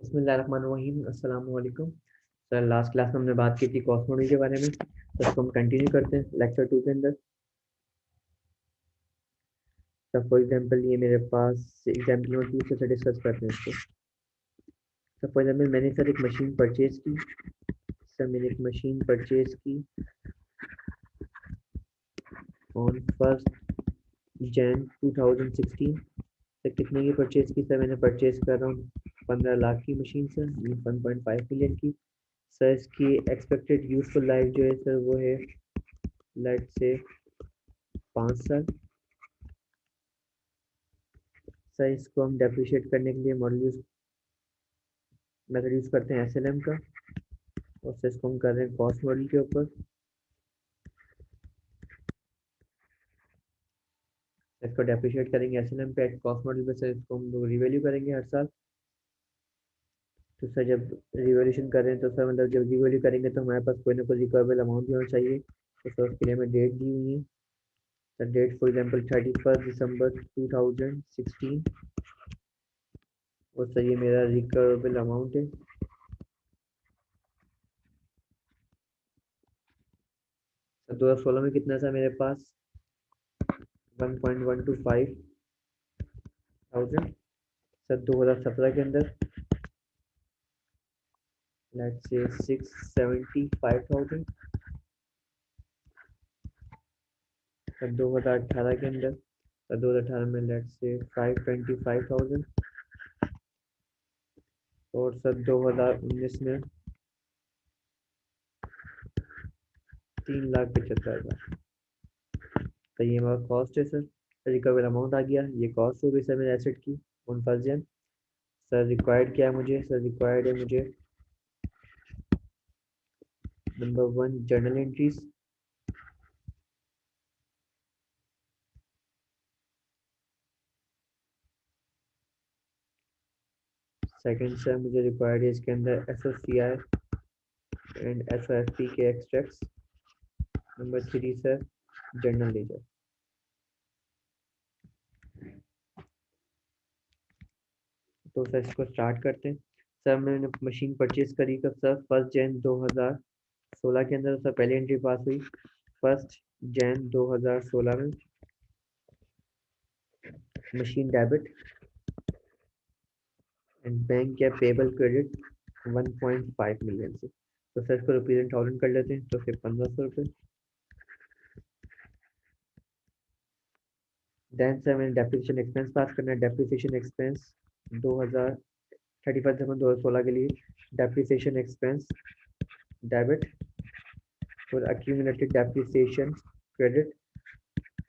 बिस्मिल्लाहिर्रहमानिर्रहीम, अस्सलाम वालेकुम। सर, लास्ट क्लास में हमने बात की थी कॉस्मोलॉजी के बारे में, तो इसको हम कंटिन्यू करते हैं लेक्चर 2 के अंदर। सर, फॉर एग्जांपल ये मेरे पास एग्जांपल नंबर 2 से डिस्कस करते हैं इसको। सर, फॉर एग्जांपल मैंने सर एक मशीन परचेज की। सर, मैंने एक मशीन परचेज की ऑन 1 जनवरी 2016। सर, कितने की परचेज की? सर, मैंने परचेज कर रहा हूँ 15 लाख की मशीन सर, 1.5 मिलियन की। सर, इसकी एक्सपेक्टेड यूजफुल लाइफ जो है सर वो है लेट से 5 साल। सर, इसको हम डेप्रिशिएट करने के लिए मेथड यूज करते हैं एसएलएम का, और सर इसको हम कर रहे हैं कॉस्ट मॉडल के ऊपर। इसको डेप्रिशिएट करेंगे एसएलएम पे एट कॉस्ट मॉडल पे। सर, इसको हम लोग रिवैल्यू करेंगे हर साल। तो सर, जब रिवैल्यूशन कर रहे हैं तो सर मतलब जब रिवैल्यू करेंगे तो हमारे पास कोई ना कोई रिकवरेबल अमाउंट भी होना चाहिए। तो सर उसके लिए हमें डेट दी हुई है। सर, डेट फॉर एग्जाम्पल 31 दिसंबर 2016, और सर ये मेरा रिकवरेबल अमाउंट है। सर, 2016 में कितना था मेरे पास? 1.125 थाउजेंड। सर, 2017 के अंदर लेट्स से 675,000। सर, 2018 के अंदर, सर 2018 में लेट्स से 525,000। और सर 2019 में 3,75,000। तो ये हमारा कॉस्ट है सर। रिकवर अमाउंट आ गया, ये कॉस्ट हो गई सर मेरे एसेट की ऑन 1 जनवरी। सर, रिक्वायर्ड क्या है मुझे? सर, रिक्वायर्ड है मुझे number 1 journal entries. Second sir मुझे रिक्वायर्ड है इसके अंदर एसओसीआई एंड एसओएफपी के extracts. Number 3 sir journal ledger. तो सर इसको स्टार्ट करते हैं। सर, मैंने मशीन परचेज करी कब सर? 1 जनवरी 2016 के अंदर। सर, पहली एंट्री पास हुई 1 जनवरी 2016 में। मशीन डेबिट एंड बैंक या पेबल क्रेडिट 1.5 मिलियन से। तो सर इसको रुपीज इन थाउजेंड कर लेते हैं, तो फिर 1500 रुपये। देन सर मैंने डेप्रिसिएशन एक्सपेंस पास करना है। डेप्रिसिएशन एक्सपेंस 31 दिसंबर 2016 के लिए डेप्रिसिएशन एक्सपेंस डेबिट और accumulated depreciation credit.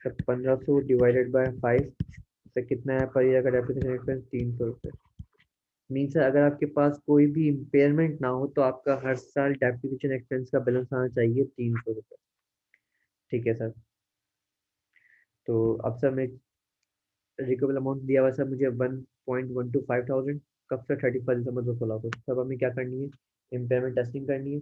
Sir, 1500 divided by 5। Sir, कितना है पर ईयर का डेप्रिसिएशन एक्सपेंस? 300 रुपये। मीन्स अगर आपके पास कोई भी इम्पेयरमेंट ना हो तो आपका हर साल डेप्रिसिएशन एक्सपेंस का बैलेंस आना चाहिए 300 रुपये। ठीक है सर। तो अब सर मैं रिकवेबल अमाउंट दिया हुआ सर मुझे 1.125 थाउजेंड। कब से? 31 दिसंबर 2016 को। तब हमें क्या करनी है? इम्पेयरमेंट टेस्टिंग करनी है।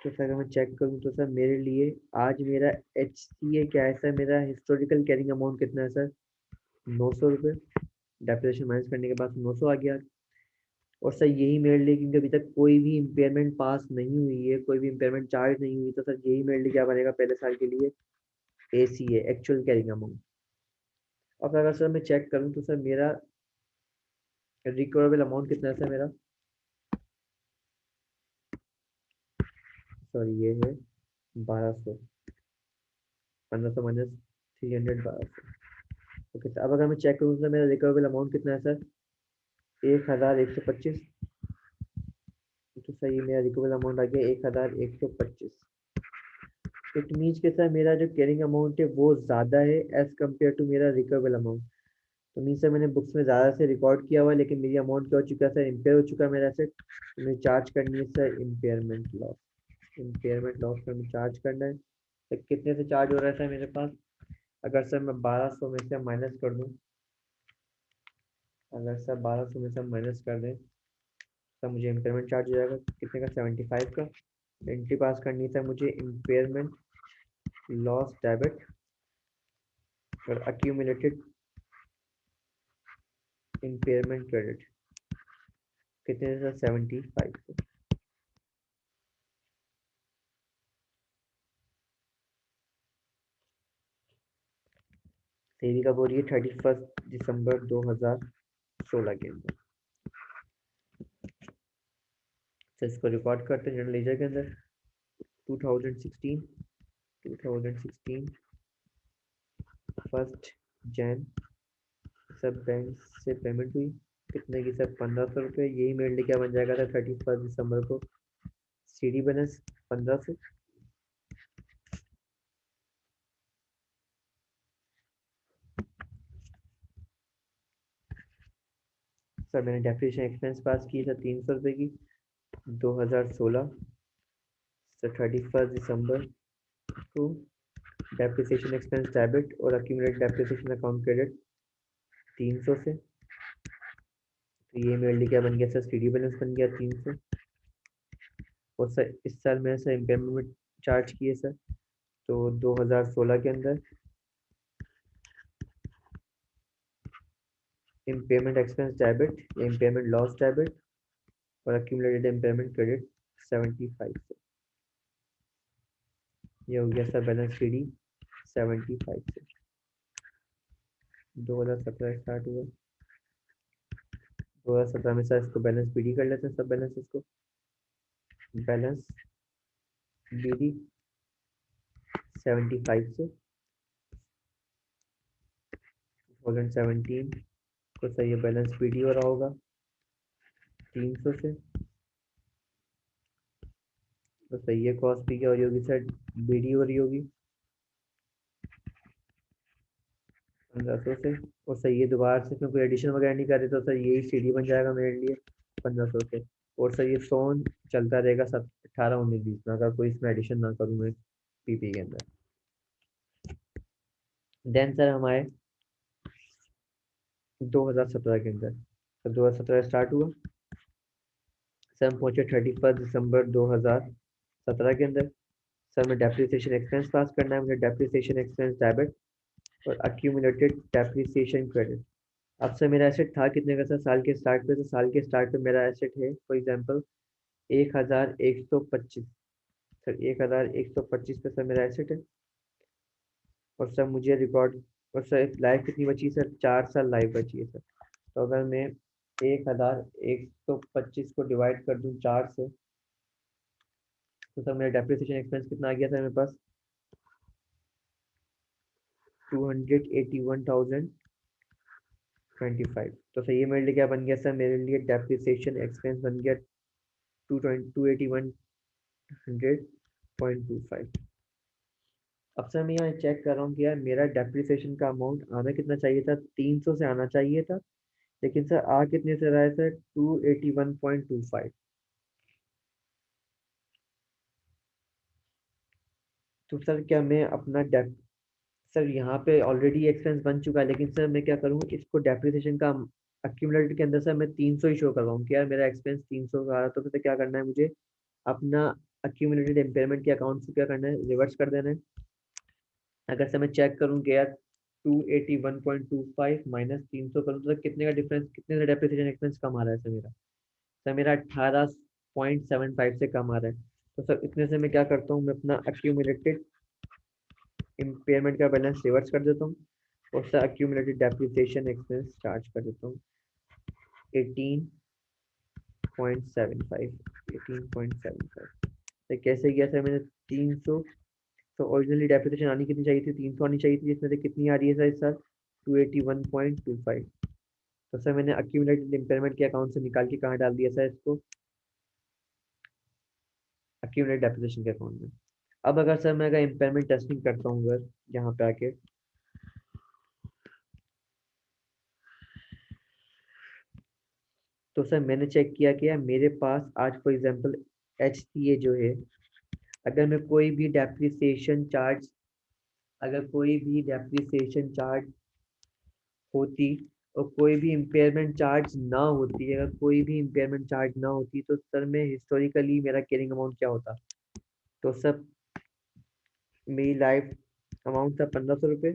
तो सर अगर मैं चेक करूँ तो सर मेरे लिए आज मेरा HCA क्या है सर? मेरा हिस्टोरिकल कैरिंग अमाउंट कितना है सर? 900 रुपये। डेप्रिसिएशन माइनस करने के बाद 900 आ गया। और सर यही मेरे लिए, क्योंकि अभी तक कोई भी इम्पेयरमेंट पास नहीं हुई है, कोई भी इम्पेयरमेंट चार्ज नहीं हुई, तो सर यही मेरे लिए क्या बनेगा पहले साल के लिए? ACA actual carrying amount. अब अगर सर मैं चेक करूँ तो सर मेरा रिकवरेबल अमाउंट कितना है सर मेरा? सॉरी, ये है 1200। 1500 माइनस 300, 1200। ओके सर, अब अगर मैं चेक करूँ तो मेरा रिकवरेबल अमाउंट कितना है सर? 1125। तो सर ये मेरा रिकवरेबल अमाउंट आ गया 1125। इट मीन्स के सर मेरा जो कैरिंग अमाउंट है वो ज़्यादा है एज कम्पेयर टू मेरा रिकवरेबल अमाउंट। तो मीन्स सर मैंने बुक्स में ज़्यादा से रिकॉर्ड किया हुआ है, लेकिन मेरी अमाउंट क्या हो चुका है सर? इम्पेयर हो चुका है मेरा एसेट। तो मुझे चार्ज करनी है sir impairment loss. Impairment loss का हमें चार्ज करना है। तो कितने से चार्ज हो रहा है सर मेरे पास? अगर सर मैं 1200 में से माइनस कर दूँ, अगर सर 1200 में से माइनस कर दें, सर मुझे इम्पेयरमेंट चार्ज हो जाएगा कितने का? 75 का। एंट्री पास करनी है सर मुझे इम्पेयरमेंट लॉस डेबिट और अक्यूमुलेटेड इम्पेयरमेंट क्रेडिट कितने से? 75 से। तेरी कब हो रही है? 31 दिसंबर 2016 के अंदर। तो इसको रिकॉर्ड करते हैं जर्नल लेजर के अंदर। 2016 1 जैन सब बैंक से पेमेंट हुई। कितने की सर? 1500 रुपये। यही मेरे लिए क्या बन जाएगा था 31 दिसंबर को? CD balance 1500। सर मैंने डेप्रिसिएशन एक्सपेंस पास की था 300 रुपये की 2016 से 31 दिसंबर को। डेप्रिसिएशन एक्सपेंस डेबिट और अक्यूमुलेटेड डेप्रिसिएशन अकाउंट क्रेडिट 300 से। तो ये मेरे लिए क्या बन गया सर? सीडी बैलेंस बन गया 300। और सर इस साल मैंने सर इम्पेयरमेंट चार्ज किए सर। तो 2016 के अंदर इम्पेयरमेंट एक्सपेंस डेबिट या इम्पेयरमेंट लॉस डेबिट और अक्यूमुलेटेड इम्पेयरमेंट क्रेडिट 75 से। ये हो गया सर बैलेंस सीडी 75 से। 2017 स्टार्ट हुआ। 2017 में सर इसको बैलेंस बीडी कर लेते हैं। सब बैलेंस इसको बैलेंस बीडी 75 से। 2017 को सर ये बैलेंस बीडी हो रहा होगा 300 से। तो सर ये कॉस्ट भी क्या हो रही होगी सर? बीडी हो रही होगी 1500 से। और सर ये दोबारा से इसमें कोई एडिशन वगैरह नहीं कर रहे तो सर यही सीडी बन जाएगा मेरे लिए 1500 से। और सर ये सोन चलता रहेगा 18 19 20 में, अगर कोई इसमें एडिशन ना करूँ मैं पीपी के अंदर। देन सर हमारे 2017 के अंदर, तो 2017 स्टार्ट हुआ सर। हम पहुंचे 31 दिसंबर 2017 के अंदर। सर में डेप्रिसिएशन एक्सपेंस पास करना है मुझे। डेप्रिसिएशन एक्सपेंस डेबिट और अक्यूमुलेटेड डेप्रिसिएशन क्रेडिट। अब सर मेरा एसेट था कितने का सर साल के स्टार्ट पे? तो साल के स्टार्ट पे मेरा एसेट है फॉर एग्जांपल 1125। सर 1125 पे सर मेरा एसेट है। और सर मुझे रिकॉर्ड, और सर लाइफ कितनी बची है सर? 4 साल लाइफ बची है सर। तो अगर मैं 1125 को डिवाइड कर दूं 4 से, तो सर मेरा डेप्रिसिएशन एक्सपेंस कितना आ गया था मेरे पास? 281,025। तो सर ये मेरे लिए क्या बन गया सर? मेरे लिए डेप्रिसिएशन एक्सपेंस बन गया 281,100.25। अब सर मैं यहाँ चेक कर रहा हूँ कि यार मेरा डेप्रिसिएशन का अमाउंट आना कितना चाहिए था? 300 से आना चाहिए था, लेकिन सर आ कितने से रहा है सर? 281.25। तो सर क्या मैं अपना डेप सर यहाँ पे ऑलरेडी एक्सपेंस बन चुका है, लेकिन सर मैं क्या करूँ इसको डेप्रिसिएशन का अक्यूमुलेटेड के अंदर सर मैं 300 ही शो करवाऊँ कि यार मेरा एक्सपेंस 300 का आ रहा है। तो फिर क्या करना है मुझे? अपना अक्यूमुलेटेड इम्पेयरमेंट के अकाउंट से क्या करना है? रिवर्स कर देना है। अगर से मैं चेक करूँ कि यार 281.25 माइनस 300 करूँ तो कितने का डिफरेंस, कितने का डेप्रिसिएशन एक्सपेंस कम आ रहा है सर मेरा? सर मेरा 18.75 से कम आ रहा है। तो सर इतने से मैं क्या करता हूँ, मैं अपना अक्यूमुलेटेड इम्पेयरमेंट का बैलेंस रिवर्स कर देता हूँ और sir accumulated depreciation expense charge कर देता हूँ 18.75। 18.75 तो कैसे किया सर मैंने? 300। तो ओरिजिनली डेप्रिसिएशन आनी कितनी चाहिए थी? 300 आनी चाहिए थी, जिसमें से कितनी आ रही है सर इस साल? 281.25। तो सर मैंने अक्यूमुलेटेड इम्पेयरमेंट के अकाउंट से निकाल के कहाँ डाल दिया सर इसको? अक्यूमुलेटेड डेप्रिसिएशन के अकाउंट में। अब अगर सर मैं अगर इम्पेयरमेंट टेस्टिंग करता हूँ अगर यहाँ पे आके, तो सर मैंने चेक किया कि यार मेरे पास आज फॉर एग्जांपल HCA जो है, अगर मैं कोई भी डेप्रिसिएशन चार्ज, अगर कोई भी डेप्रिसिएशन चार्ज होती और कोई भी इम्पेयरमेंट चार्ज ना होती, अगर कोई भी इम्पेयरमेंट चार्ज ना होती, तो सर मैं हिस्टोरिकली मेरा कैरिंग अमाउंट क्या होता? तो सर मेरी लाइफ अमाउंट था 1500 रुपये।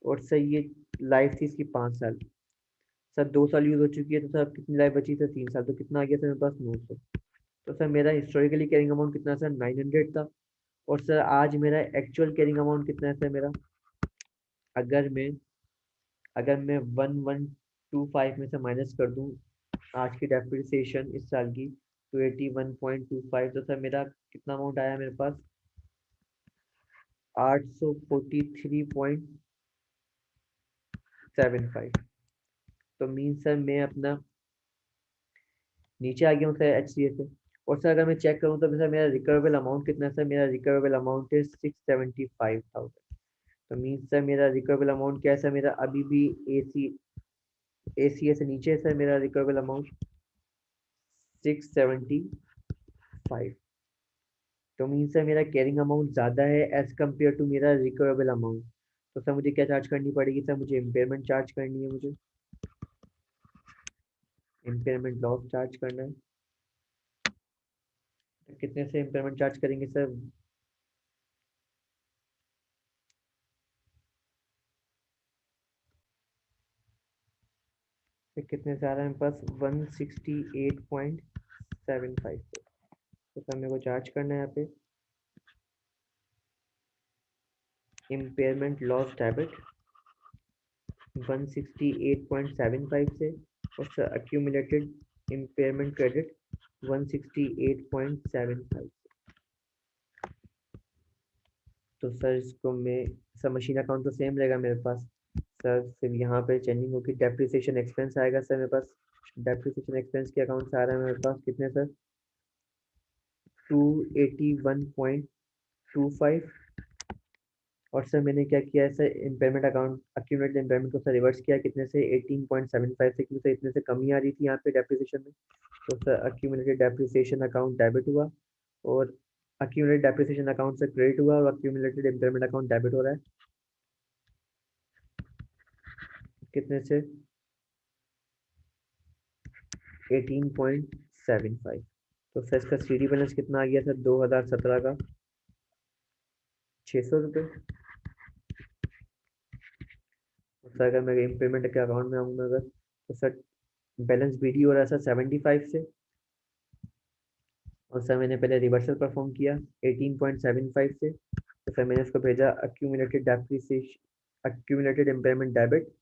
और सर ये लाइफ थी इसकी 5 साल। सर 2 साल यूज हो चुकी है, तो सर अब कितनी लाइफ बची? सर 3 साल। तो कितना आ गया सर मेरे पास? 900। तो सर मेरा हिस्टोरिकली कैरिंग अमाउंट कितना है सर? 900 था। और सर आज मेरा एक्चुअल कैरिंग अमाउंट कितना है सर मेरा? अगर मैं अगर मैं 1125 में से माइनस कर दूं आज की डेप्रिसिएशन इस साल की, तो 81.25, तो सर मेरा कितना अमाउंट आया मेरे पास? 843.75। तो मीन सर मैं अपना नीचे आ गया हूँ सर एच सी ए से। और सर अगर मैं चेक करूँ तो सर मेरा रिकवरेबल अमाउंट कितना है सर? मेरा रिकवरेबल अमाउंट है 675,000। तो मीन सर मेरा रिकवरेबल अमाउंट क्या है सर? मेरा अभी भी ए सी ए से नीचे है सर मेरा रिकवरेबल अमाउंट 675। तो मीन सर मेरा कैरिंग अमाउंट ज़्यादा है एज कम्पेयर टू मेरा रिकवरेबल अमाउंट। तो सर मुझे क्या चार्ज करनी पड़ेगी सर? मुझे इम्पेयरमेंट चार्ज करनी है, मुझे इम्पेयरमेंट लॉस चार्ज करना है। तो कितने से इम्पेयरमेंट चार्ज करेंगे सर? फिर कितने से आ रहा है मेरे पास? 168.75 से। तो सर मेरे को चार्ज करना है यहाँ पे इम्पेयरमेंट लॉस डेबिट 168.75 से, और सर अक्यूमुलेटेड इम्पेयरमेंट क्रेडिट 168.75। तो सर इसको मैं सर मशीन अकाउंट तो सेम रहेगा मेरे पास। सर फिर यहाँ पे चेंजिंग होगी, डेप्रिसिएशन एक्सपेंस आएगा सर मेरे पास। डेप्रिसिएशन एक्सपेंस के अकाउंट से आ रहा है मेरे पास कितने सर? 281.25। और सर मैंने क्या किया है sir? Impairment account accumulated impairment को सर रिवर्स किया कितने से? 18.75 से, क्योंकि सर इतने से कमी आ रही थी यहाँ पे डेप्रिसिएशन में। तो sir accumulated depreciation account debit हुआ, और अक्यूमुलेटेड डेप्रिसिएशन अकाउंट से क्रेडिट हुआ, और अक्यूमुलेटेड इम्पेयरमेंट अकाउंट डेबिट हो रहा है कितने से? 18.75। तो सर इसका सी डी बैलेंस कितना आ गया सर 2017 का? 600 रुपये। सर अगर मैं इम्पेयरमेंट के अकाउंट में आऊँगा अगर, तो सर बैलेंस बी डी हो रहा है सर 75 से। और सर मैंने पहले रिवर्सल परफॉर्म किया 18.75 से। तो सर मैंने उसको भेजा accumulated depreciation accumulated impairment debit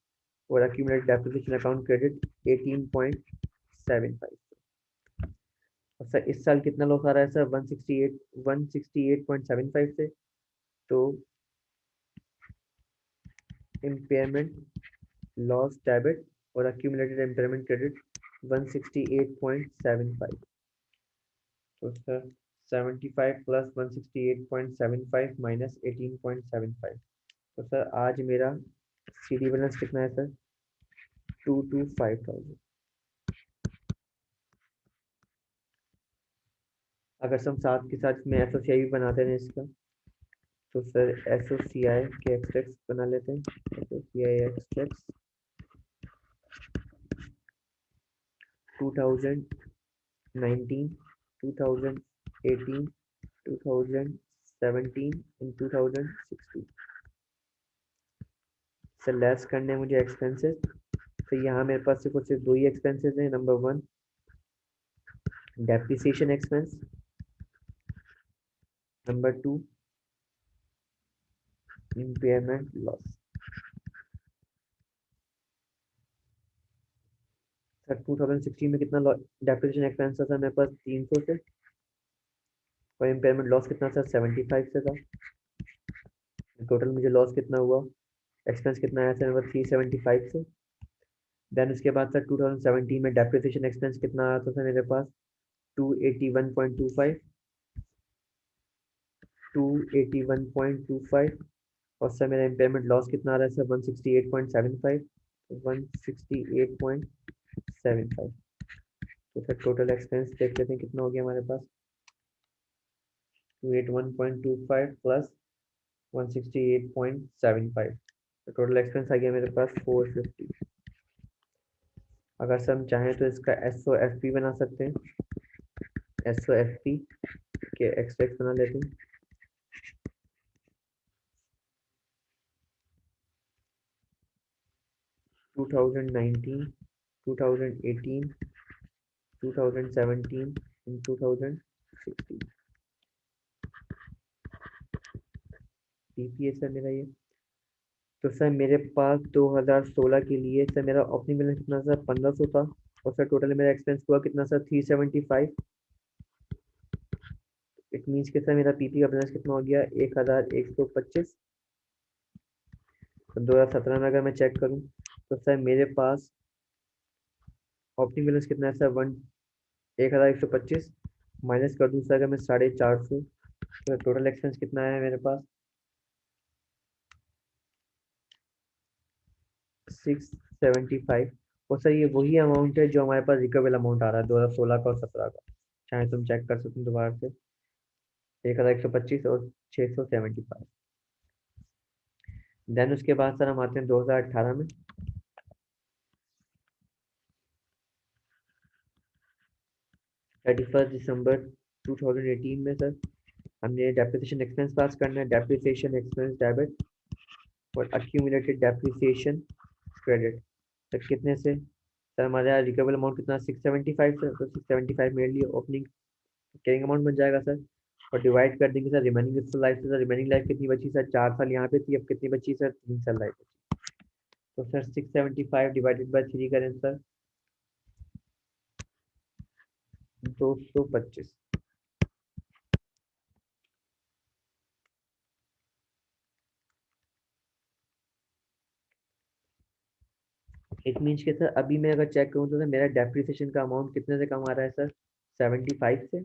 और अक्यूमुलेटेड डेप्रिसिएशन अकाउंट क्रेडिट 18.75। और सर इस साल कितना लॉस आ रहा है सर? 168.75 से। तो इम्पेयरमेंट लॉस डेबिट और अक्यूमुलेटेड इम्पेयरमेंट क्रेडिट 168.75। तो सर 75 प्लस 168.75 माइनस 18.75। तो सर आज मेरा सी डी बैलेंस कितना है सर? 225,000। अगर हम साथ के साथ में एस ओ सी आई भी बनाते हैं इसका, तो सर एस ओ सी आई के एक्सट्रैक्ट बना लेते हैं। S O C I extract 2019, 2018, 2017 and 2016 से लेस करने हैं मुझे एक्सपेंसेस। तो यहाँ मेरे पास सिर्फ दो ही एक्सपेंसेस हैं। Number 1 depreciation expense, number 2 impairment loss. Sir 2016 में कितना डेप्रिसिएशन एक्सपेंस था सर मेरे पास? 300 से। और इम्पेयरमेंट लॉस कितना सर? 75 से था। टोटल मुझे लॉस कितना हुआ? एक्सपेंस कितना आया सर मेरे पास? 375 से। देन उसके बाद सर 2017 में डेप्रिसिएशन एक्सपेंस कितना आया था सर मेरे पास? 281.25, 281.25। और सर मेरा इम्पेयरमेंट लॉस कितना आ रहा है सर? 168.75, 168.75। तो सर टोटल एक्सपेंस देख लेते हैं कितना हो गया हमारे पास। 281.25 प्लस 168.75, तो टोटल एक्सपेंस आ गया मेरे पास 450। अगर सर हम चाहें तो इसका एस ओ एफ पी बना सकते हैं। एस ओ एफ पी के एक्सट्रैक्ट बना लेते हैं। 2019, 2018, 2017 and 2016 पीपीए सर मेरा ये। तो सर मेरे पास 2016 के लिए सर मेरा ओपनिंग बैलेंस कितना सर 1500 था। और सर टोटल मेरा एक्सपेंस हुआ कितना सर 375। इट मीन्स कि सर मेरा पीपी का बैलेंस कितना हो गया 1125। तो 2017 में अगर मैं चेक करूं तो सर मेरे पास ओपनिंग बैलेंस कितना है सर 1125 माइनस कर दूं सर अगर मैं 450। तो टोटल एक्सपेंस कितना है मेरे पास 675। और सर ये वही अमाउंट है जो हमारे पास रिकवेबल अमाउंट आ रहा है 2016 का और 17 का। चाहे तुम चेक कर सकते हो दोबारा से 1125 और 675। देन उसके बाद सर हम आते हैं 2018 में। 31 दिसंबर 2018 में सर हमने डेप्रिसिएशन एक्सपेंस पास करना है। डेप्रिसिएशन एक्सपेंस डेबिट और अक्यूमुलेटेड डेप्रिसिएशन क्रेडिट। सर कितने से सर हमारा रिकवेबल अमाउंट कितना 675 सर। तो 675 मेरे लिए ओपनिंग कैरिंग अमाउंट बन जाएगा सर। और डिवाइड कर देंगे सर रिमेनिंग यूजफुल लाइफ से। सर रिमेनिंग लाइफ कितनी बची सर 4 साल यहाँ पे थी, अब कितनी बची सर 3 साल लाइफ बची। तो सर 675 डिवाइडेड बाय 3 करें सर 225। इट मीन्स के सर अभी मैं अगर चेक करूँ तो सर मेरा डेप्रिसिएशन का अमाउंट कितने से कम आ रहा है सर 75 से।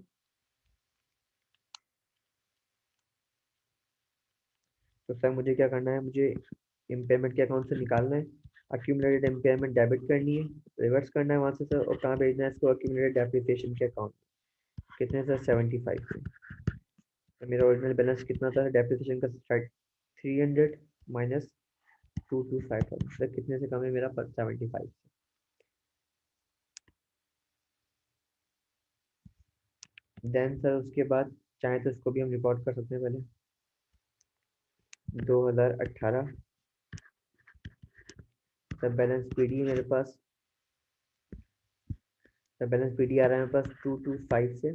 तो सर मुझे क्या करना है, मुझे इम्पेयरमेंट के अकाउंट से निकालना है। अक्यूमुलेटेड इम्पेयरमेंट डेबिट करनी है, रिवर्स करना है वहाँ से सर। और कहाँ भेजना है इसको अक्यूमुलेटेड डेप्रिसिएशन के अकाउंट। कितने सर 75 से। तो मेरा ओरिजिनल बैलेंस कितना था डेप्रिसिएशन का 300 माइनस 225 सर कितने से कम है मेरा 75। देन सर उसके बाद चाहे तो इसको भी हम रिकॉर्ड कर सकते हैं पहले 2018 सर बैलेंस पीडी मेरे पास। सर बैलेंस पीडी आ रहा है मेरे पास 225 से।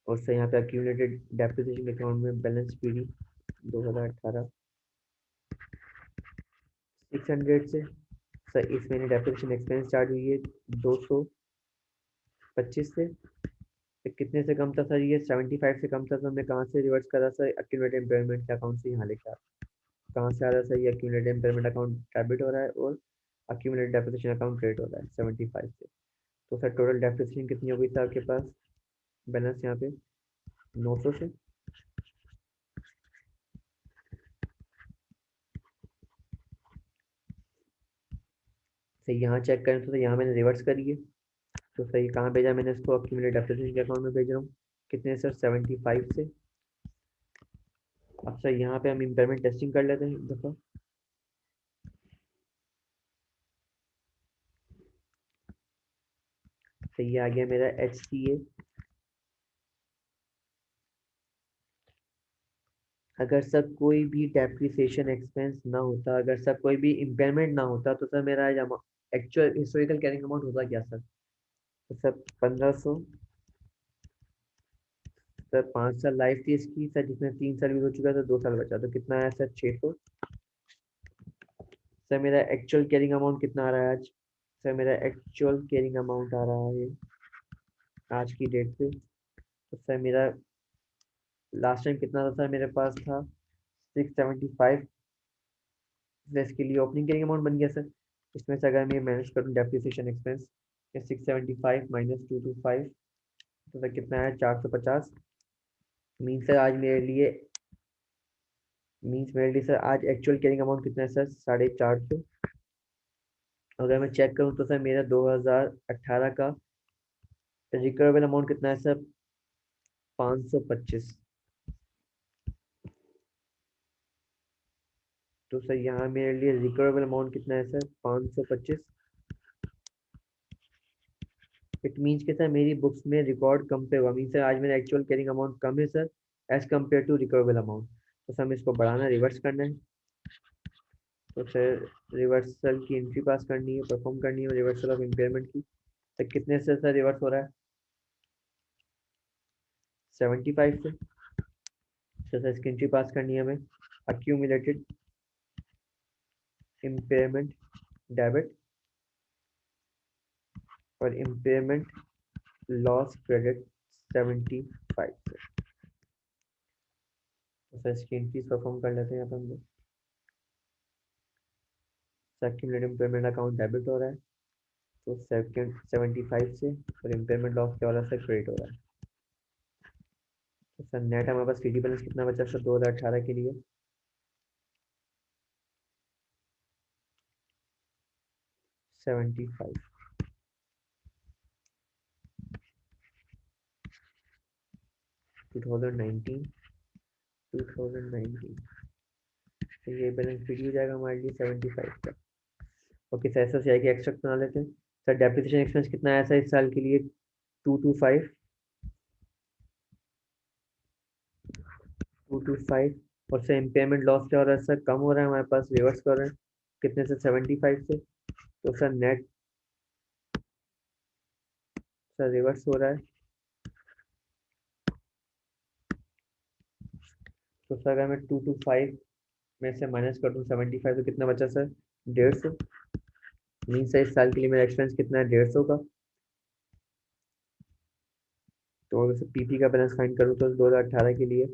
और सर यहाँ पे अक्यूमुलेटेड डेप्रिसिएशन अकाउंट में बैलेंस पीडी 2018 600 से। सर इस महीने डेप्रिसिएशन एक्सपेंस चार्ज हुई है 225 से। तो कितने से कम था सर ये 75 से कम था। तो मैं कहाँ से रिवर्स करा सर अक्यूमुलेटेड इम्पेयरमेंट अकाउंट से यहाँ लेकर कहाँ से आ रहा है सर ये अक्यूमुलेटेड इम्पेयरमेंट अकाउंट डेबिट हो रहा है और अक्यूमुलेटेड डेप्रिसिएशन अकाउंट क्रेडिट हो रहा है 75 से। तो सर टोटल डेप्रिसिएशन कितनी हो गई सर आपके पास बैलेंस यहाँ पे 900 से। सही यहाँ चेक करें तो यहाँ मैंने रिवर्स करी है। तो सही कहाँ भेजा मैंने इसको अक्यूमुलेटेड डेप्रिसिएशन के अकाउंट में भेज रहा हूँ। कितने सर 75 से। अब सर यहाँ पे हम इम्पेयरमेंट टेस्टिंग कर लेते हैं एक दफ़ा। तो ये आ गया मेरा HCA। अगर सर कोई भी डेप्रिसिएशन एक्सपेंस ना होता, अगर सर कोई भी इम्पेयरमेंट ना होता तो सर मेरा एक्चुअल हिस्टोरिकल कैरिंग अमाउंट होता क्या सर। तो सर 1500 सर 5 साल लाइफ थी इसकी सर जिसमें 3 साल यूज हो चुका था 2 साल बचा तो कितना आया सर 600। सर मेरा एक्चुअल कैरिंग अमाउंट कितना आ रहा है आज। सर मेरा एक्चुअल कैरिंग अमाउंट आ रहा है आज की डेट पे। तो सर मेरा लास्ट टाइम कितना था सर मेरे पास था 675। इसके लिए ओपनिंग कैरिंग अमाउंट बन गया सर। इसमें से अगर मैं मैनेज करूँ डेप्रिसिएशन एक्सपेंस 675 माइनस 225 तो सर कितना है 450। मीन सर आज मेरे लिए सर आज एक्चुअल कैरिंग अमाउंट कितना है सर 450। अगर मैं चेक करूँ तो सर मेरा 2018 का रिकवरेबल अमाउंट कितना है सर 525। तो सर यहाँ मेरे लिए रिकवरेबल अमाउंट कितना है सर 525। इट मीन्स कि सर मेरी बुक्स में रिकॉर्ड कम पे हुआ। मीन सर आज मेरा एक्चुअल कैरिंग अमाउंट कम है sir as compared to recoverable amount. तो सर हमें इसको बढ़ाना रिवर्स करना है। तो सर रिवर्सल की एंट्री पास करनी है, परफॉर्म करनी है रिवर्सल ऑफ इम्पेयरमेंट की। तो कितने से सर रिवर्स हो रहा है? 75 से। तो सर इसकी एंट्री पास करनी है हमें, अक्यूमुलेटेड इम्पेयरमेंट डेबिट और इम्पेयरमेंट लॉस क्रेडिट 75 से। तो सर इसकी एंट्रीज परफॉर्म कर लेते हैं यहाँ पर हम लोग। अक्यूमुलेटेड इम्पेयरमेंट अकाउंट डेबिट हो रहा है तो सेकंड 75 से, और इम्पेयरमेंट लॉस क्या हो रहा है सर? क्रेडिट हो रहा है। तो सर नेट हमारे पास सीडी बैलेंस कितना बचा सर 2018 के लिए? 75। 2019 2019 तो ये बैलेंस फ्री हो जाएगा हमारे लिए 75 का। ओके सर, ऐसा चाहिए कि एक्स्ट्रा बना लेते हैं। सर डेप्रिसिएशन एक्सपेंस कितना आया सर इस साल के लिए? 225 225। और सर इम्पेयरमेंट लॉस क्या हो रहा है सर? कम हो रहा है हमारे पास, रिवर्स कर रहे हैं। कितने से? 75 से। तो सर नेट सर रिवर्स हो रहा है। तो सर अगर मैं 225 में से माइनस कर दूँ 75 तो कितना बचा सर? 150। मीन सर इस साल के लिए मेरा एक्सपेंस कितना है? 150 का। तो अगर सर पीपी का बैलेंस फाइंड करूँ तो 2018 के लिए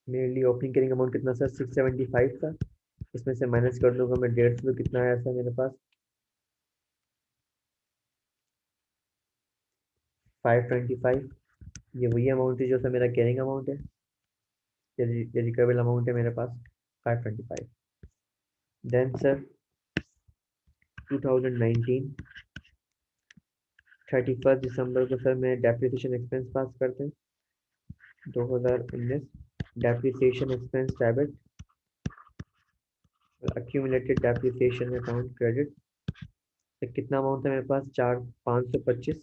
मेरे लिए ओपनिंग कैरिंग अमाउंट कितना सर? 675 था। इसमें से माइनस कर दूंगा मैं 150, तो कितना आया सर मेरे पास? 525। ये वही अमाउंट है जो सर मेरा कैरिंग अमाउंट है, ये रिकवेबल अमाउंट है मेरे पास 525। देन सर 2019 31 दिसंबर को सर मैं डेप्रिसिएशन एक्सपेंस पास करते हैं। 2019 depreciation expense debit, accumulated depreciation account credit. तो कितना अमाउंट है मेरे पास? 525।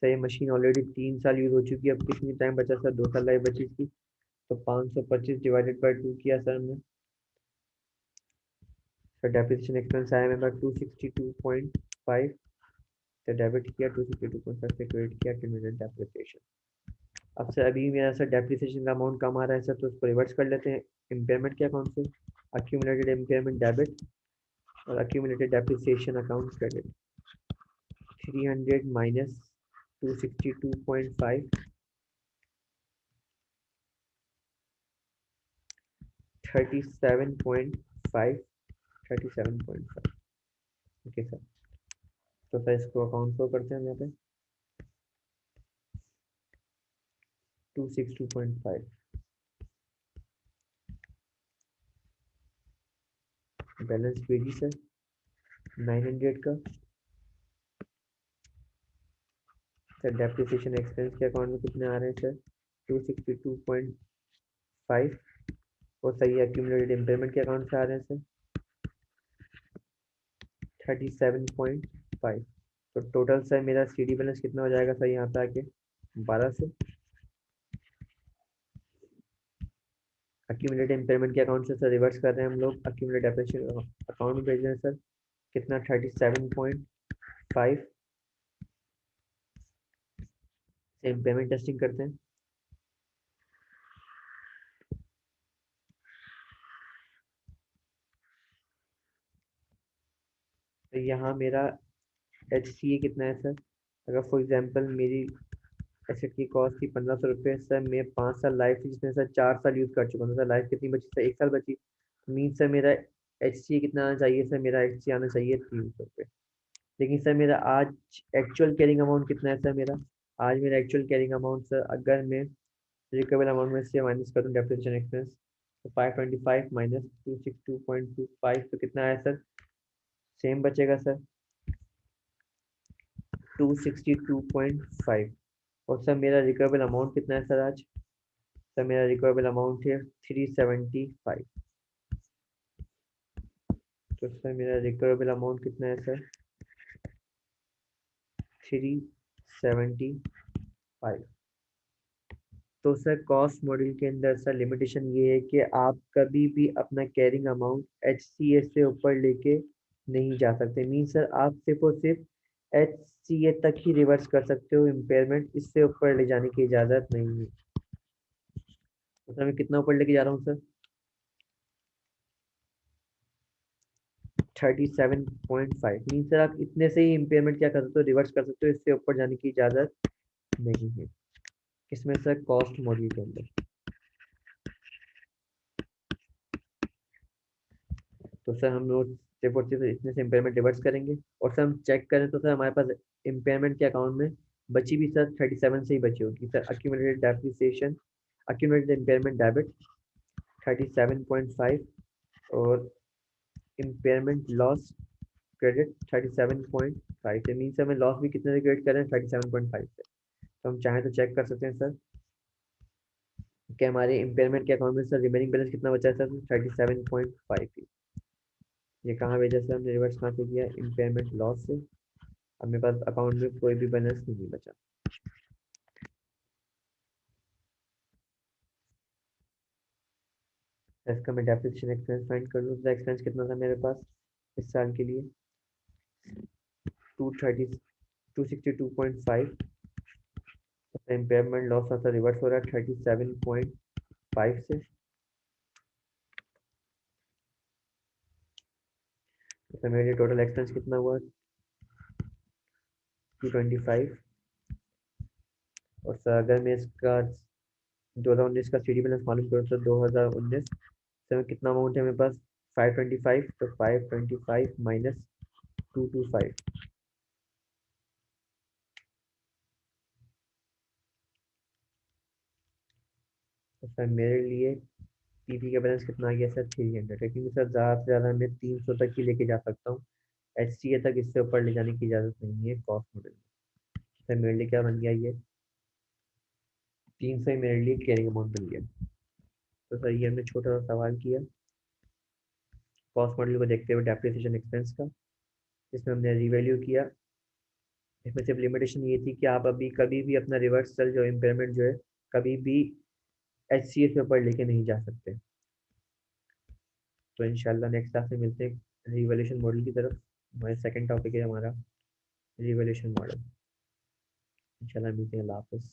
सर ये मशीन ऑलरेडी 3 साल यूज हो चुकी है, अब कितनी टाइम बचा सर? 2 साल लाइफ बची इसकी। तो 525 डिवाइडेड बाई 2 किया सर हमने। सर डेप्रिसिएशन एक्सपेंस आया मेरे पास 262.5। तो डेबिट किया 262.5 से, क्रेडिट किया अक्यूमुलेटेड डेप्रिसिएशन। अब सर अभी मेरा सर डेप्रिसिएशन का अमाउंट कम आ रहा है सर, तो उसको रिवर्स कर लेते हैं इम्पेयरमेंट के अकाउंट से। अक्यूमुलेटेड इम्पेयरमेंट डेबिट और accumulated depreciation account credit. 300 minus 262.5 37.5 37.5। Okay sir, तो सर इसको अकाउंट को करते हैं यहाँ पे 262.5 बैलेंस पेजी सर 900 का। सर डेप्रिसिएशन एक्सपेंस के अकाउंट में कितने आ रहे हैं सर? 262.5। और सही एक्यूमुलेटेड इम्पेयरमेंट के अकाउंट से आ रहे हैं सर 37.5। तो टोटल सर मेरा सीडी बैलेंस कितना हो जाएगा सर यहाँ पे आके? 12 से। अक्यूमुलेटेड इम्पेयरमेंट के अकाउंट से सर रिवर्स कर रहे हैं हम लोग, अक्यूमुलेटेड डेप्रिसिएशन अकाउंट में भेज रहे हैं सर। कितना? 37.5 से इम्पेयरमेंट टेस्टिंग करते हैं। तो यहाँ मेरा एच सी ए कितना है सर? अगर फॉर एग्जांपल मेरी एसेट की कॉस्ट थी 1500 रुपये सर, मैं 5 साल लाइफ थी जिसमें सर 4 साल यूज़ कर चुका हूँ, सर लाइफ कितनी बची सर? 1 साल बची। मीन सर मेरा एच सी ए कितना आना चाहिए सर? मेरा एच सी आना चाहिए 300 रुपये। लेकिन सर मेरा आज एक्चुअल कैरिंग अमाउंट कितना है सर मेरा? आज मेरा एक्चुअल कैरिंग अमाउंट सर, अगर मैं रिकवेबल अमाउंट में से माइनस कर दूँ डेप्रिसिएशन एक्सपेंस, तो 525 माइनस 262.25 तो कितना आया सर? सेम बचेगा सर 262.5। और सर मेरा रिकवेबल अमाउंट कितना है सर आज? सर मेरा रिकवेबल अमाउंट है 375। तो सर मेरा रिकवेबल अमाउंट कितना है सर? 375। तो सर कॉस्ट मॉड्यूल के अंदर सर लिमिटेशन ये है कि आप कभी भी अपना कैरिंग अमाउंट HCA से ऊपर लेके नहीं जा सकते। मीन सर आप सिर्फ और सिर्फ HCA तक ही रिवर्स कर सकते हो इम्पेयरमेंट, इससे ऊपर ले जाने की इजाज़त नहीं है। तो सर मैं कितना ऊपर लेके जा रहा हूँ सर? 37.5। मीन सर आप इतने से ही इम्पेयरमेंट क्या कर सकते हो, रिवर्स कर सकते हो, इससे ऊपर जाने की इजाज़त नहीं है। किसमें सर? कॉस्ट मॉड्यूल के अंदर। तो सर हम लोग सिर्फ और सिर्फ इतने से इम्पेयरमेंट रिवर्स करेंगे। और सर हम चेक करें तो सर हमारे पास इम्पेयरमेंट के अकाउंट में बची भी सर 37 से ही बची होगी sir. Accumulated depreciation, accumulated impairment debit 37.5 और इम्पेयरमेंट लॉस क्रेडिट 37.5 से। मीन से हमें लॉस भी कितने से क्रेडिट करें? 37.5 से। तो हम चाहें तो चेक कर सकते हैं सर कि हमारे इम्पेयरमेंट के अकाउंट में सर रिमेनिंग बैलेंस कितना बचा है सर? 37.5 ही। ये कहाँ भेजा सर हमने? रिवर्स कहाँ से किया? इम्पेयरमेंट लॉस से। अब मेरे पास अकाउंट में कोई भी बैलेंस नहीं बचा। इसका मैं डेप्रिसिएशन एक्सपेंस फाइंड कर लूँ। एक्सपेंस कितना था मेरे पास इस साल के लिए? 262.5। इम्पेयरमेंट लॉस था रिवर्स हो रहा है 37.5 से। तो मेरे टोटल एक्सपेंस कितना हुआ? 225। और सर अगर मैं इसका 2019 का CD बैलेंस मालूम करूँ तो 2019 से में कितना अमाउंट है मेरे पास? 525। तो 525 माइनस 225। तो सर मेरे लिए पीपी का बैलेंस कितना आ गया सर? 300 है। क्योंकि सर ज़्यादा से ज़्यादा मैं 300 तक ही लेके जा सकता हूँ। HCA तक इससे ऊपर ले जाने की इजाज़त नहीं है कॉस्ट मॉडल। सर मेरे लिए क्या बन गया ये? 300 ही मेरे लिए कैरिंग अमाउंट बन गया। तो सर ये हमने छोटा सा सवाल किया कॉस्ट मॉडल को देखते हुए डेप्रिसिएशन एक्सपेंस का, जिसमें हमने रिवैल्यू किया। इसमें सिर्फ लिमिटेशन ये थी कि आप अभी कभी भी अपना रिवर्सल जो इम्पेयरमेंट जो है कभी भी HCA से ऊपर लेके नहीं जा सकते। तो इंशाल्लाह नेक्स्ट क्लास में मिलते हैं रिवैल्यूएशन मॉडल की तरफ। हमारा सेकंड टॉपिक है हमारा रिवैल्यूएशन मॉडल। इंशाल्लाह मिलते हैं। अल्लाह हाफ़िज़।